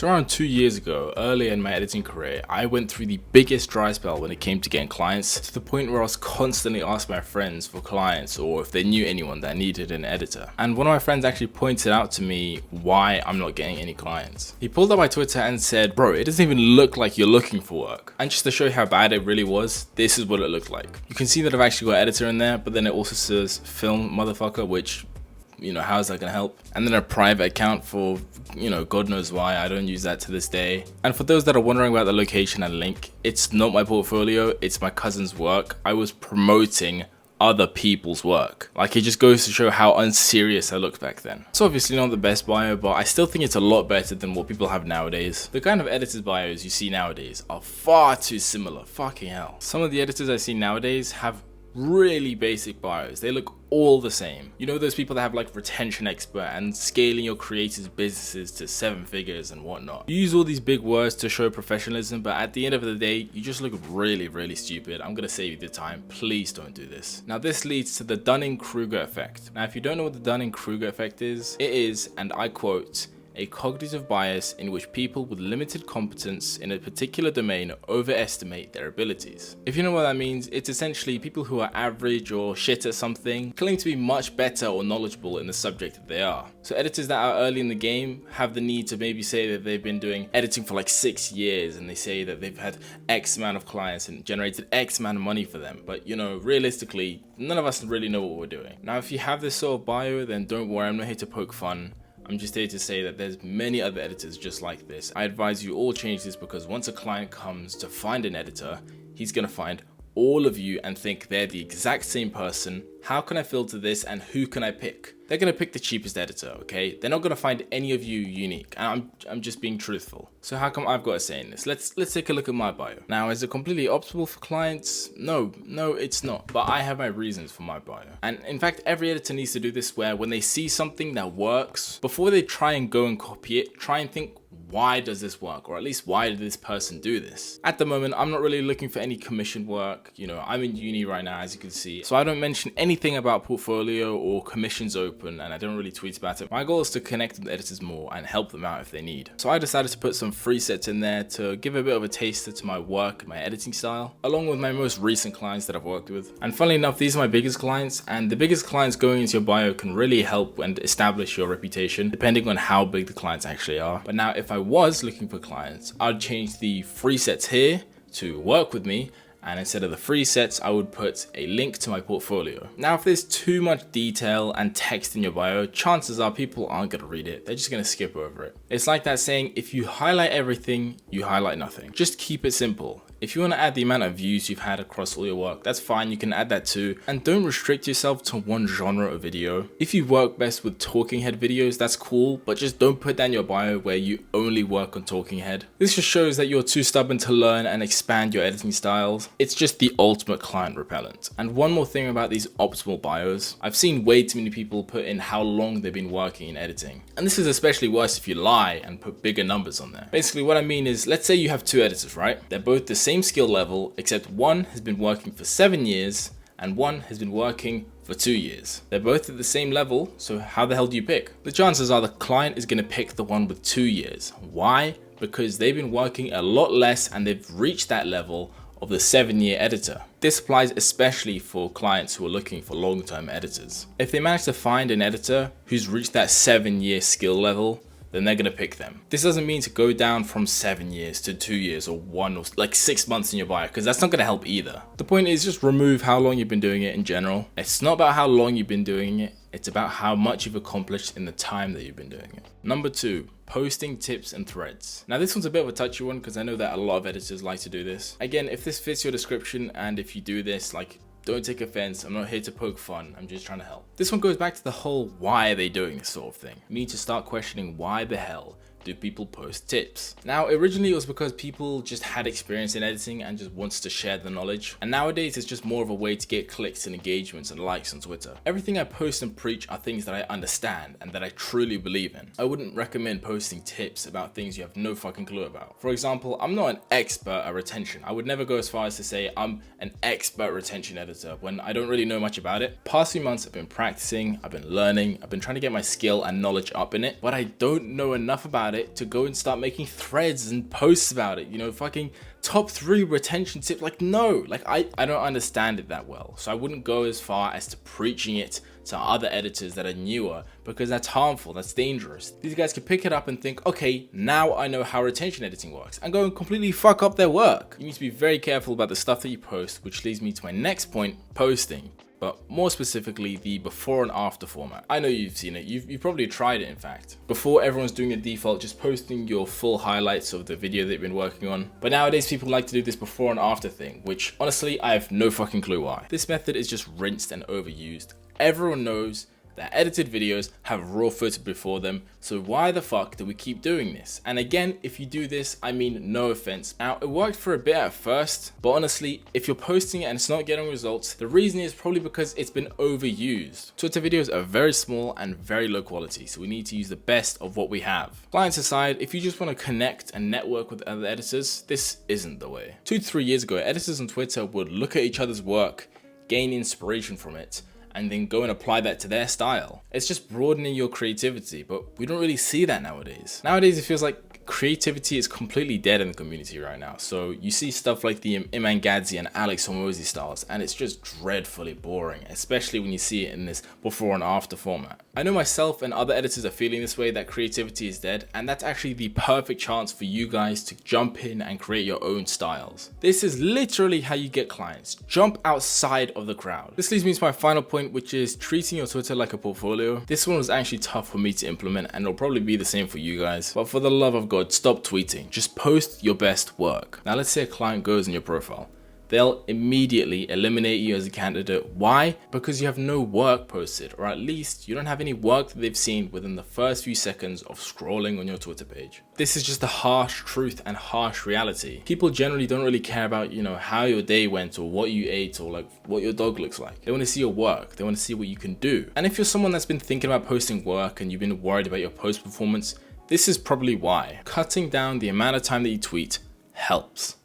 So around 2 years ago, early in my editing career, I went through the biggest dry spell when it came to getting clients, to the point where I was constantly asking my friends for clients or if they knew anyone that needed an editor. And one of my friends actually pointed out to me why I'm not getting any clients. He pulled up my Twitter and said, "Bro, it doesn't even look like you're looking for work." And just to show you how bad it really was, this is what it looked like. You can see that I've actually got editor in there, but then it also says film motherfucker, which, how is that gonna help? And then a private account for, God knows why. I don't use that to this day. And for those that are wondering about the location and link, it's not my portfolio, it's my cousin's work. I was promoting other people's work. Like, it just goes to show how unserious I looked back then. It's obviously not the best bio, but I still think it's a lot better than what people have nowadays. The kind of editors bios you see nowadays are far too similar, fucking hell. Some of the editors I see nowadays have really basic bios. They look all the same. You know those people that have like retention expert and scaling your creators' businesses to 7 figures and whatnot. You use all these big words to show professionalism, but at the end of the day, you just look really stupid. I'm gonna save you the time. Please don't do this. Now this leads to the Dunning-Kruger effect. Now if you don't know what the Dunning-Kruger effect is, it is, and I quote, "a cognitive bias in which people with limited competence in a particular domain overestimate their abilities." If you know what that means, it's essentially people who are average or shit at something claim to be much better or knowledgeable in the subject that they are. So editors that are early in the game have the need to maybe say that they've been doing editing for like 6 years, and they say that they've had X amount of clients and generated X amount of money for them. But realistically, none of us really know what we're doing. Now, if you have this sort of bio, then don't worry, I'm not here to poke fun. I'm just here to say that there's many other editors just like this. I advise you all change this, because once a client comes to find an editor, he's gonna find all of you and think they're the exact same person. How can I filter this and who can I pick? They're gonna pick the cheapest editor, okay? They're not gonna find any of you unique, and I'm just being truthful. So how come I've got a say in this? Let's take a look at my bio. Now, is it completely optimal for clients? No, it's not. But I have my reasons for my bio. And in fact, every editor needs to do this, where when they see something that works, before they try and go and copy it, try and think, why does this work? Or at least, why did this person do this? At the moment, I'm not really looking for any commission work. I'm in uni right now, as you can see. So I don't mention anything about portfolio or commissions open, and I don't really tweet about it. My goal is to connect with editors more and help them out if they need. So I decided to put some free sets in there to give a bit of a taster to my work and my editing style, along with my most recent clients that I've worked with. And funnily enough, these are my biggest clients, and the biggest clients going into your bio can really help and establish your reputation, depending on how big the clients actually are. But now, if I was looking for clients, I'd change the free sets here to work with me, and instead of the free sets, I would put a link to my portfolio. Now, if there's too much detail and text in your bio, chances are people aren't gonna read it. They're just gonna skip over it. It's like that saying, if you highlight everything, you highlight nothing. Just keep it simple. If you want to add the amount of views you've had across all your work, that's fine, you can add that too. And don't restrict yourself to one genre of video. If you work best with talking head videos, that's cool, but just don't put down your bio where you only work on talking head. This just shows that you're too stubborn to learn and expand your editing styles. It's just the ultimate client repellent. And one more thing about these optimal bios, I've seen way too many people put in how long they've been working in editing. And this is especially worse if you lie and put bigger numbers on there. Basically what I mean is, let's say you have 2 editors, right? They're both the same skill level, except one has been working for 7 years and one has been working for 2 years. They're both at the same level, so how the hell do you pick? The chances are the client is going to pick the one with 2 years. Why? Because they've been working a lot less and they've reached that level of the 7-year editor. This applies especially for clients who are looking for long-term editors. If they manage to find an editor who's reached that 7-year skill level, then they're gonna pick them. This doesn't mean to go down from 7 years to 2 years or 1 or like 6 months in your bio, because that's not gonna help either. The point is, just remove how long you've been doing it in general. It's not about how long you've been doing it, it's about how much you've accomplished in the time that you've been doing it. Number 2, posting tips and threads. Now this one's a bit of a touchy one, because I know that a lot of editors like to do this. Again, if this fits your description and if you do this, don't take offense, I'm not here to poke fun, I'm just trying to help. This one goes back to the whole, why are they doing this sort of thing? You need to start questioning, why the hell do people post tips? Now, originally it was because people just had experience in editing and just wants to share the knowledge. And nowadays it's just more of a way to get clicks and engagements and likes on Twitter. Everything I post and preach are things that I understand and that I truly believe in. I wouldn't recommend posting tips about things you have no fucking clue about. For example, I'm not an expert at retention. I would never go as far as to say I'm an expert retention editor when I don't really know much about it. Past few months I've been practicing, I've been learning, I've been trying to get my skill and knowledge up in it, but I don't know enough about about it to go and start making threads and posts about it, you know, fucking top 3 retention tips. Like, no, like I don't understand it that well. So I wouldn't go as far as to preaching it to other editors that are newer, because that's harmful, that's dangerous. These guys could pick it up and think, okay, now I know how retention editing works, and go and completely fuck up their work. You need to be very careful about the stuff that you post, which leads me to my next point, posting. But more specifically, the before and after format. I know you've seen it, you've probably tried it in fact. Before, everyone's doing a default, just posting your full highlights of the video they've been working on. But nowadays, people like to do this before and after thing, which honestly, I have no fucking clue why. This method is just rinsed and overused. Everyone knows that edited videos have raw footage before them, so why the fuck do we keep doing this? And again, if you do this, I mean no offense. Now, it worked for a bit at first, but honestly, if you're posting it and it's not getting results, the reason is probably because it's been overused. Twitter videos are very small and very low quality, so we need to use the best of what we have. Clients aside, if you just want to connect and network with other editors, this isn't the way. 2 to 3 years ago, editors on Twitter would look at each other's work, gain inspiration from it, and then go and apply that to their style. It's just broadening your creativity, but we don't really see that nowadays. Nowadays, it feels like creativity is completely dead in the community right now. So you see stuff like the Iman Gadzhi and Alex Hormozi styles, and it's just dreadfully boring, especially when you see it in this before and after format. I know myself and other editors are feeling this way, that creativity is dead, and that's actually the perfect chance for you guys to jump in and create your own styles. This is literally how you get clients. Jump outside of the crowd. This leads me to my final point, which is treating your Twitter like a portfolio. This one was actually tough for me to implement, and it'll probably be the same for you guys. But for the love of God, stop tweeting. Just post your best work. Now let's say a client goes in your profile. They'll immediately eliminate you as a candidate. Why? Because you have no work posted, or at least you don't have any work that they've seen within the first few seconds of scrolling on your Twitter page. This is just the harsh truth and harsh reality. People generally don't really care about, you know, how your day went or what you ate or like what your dog looks like. They want to see your work. They want to see what you can do. And if you're someone that's been thinking about posting work and you've been worried about your post performance, this is probably why. Cutting down the amount of time that you tweet helps.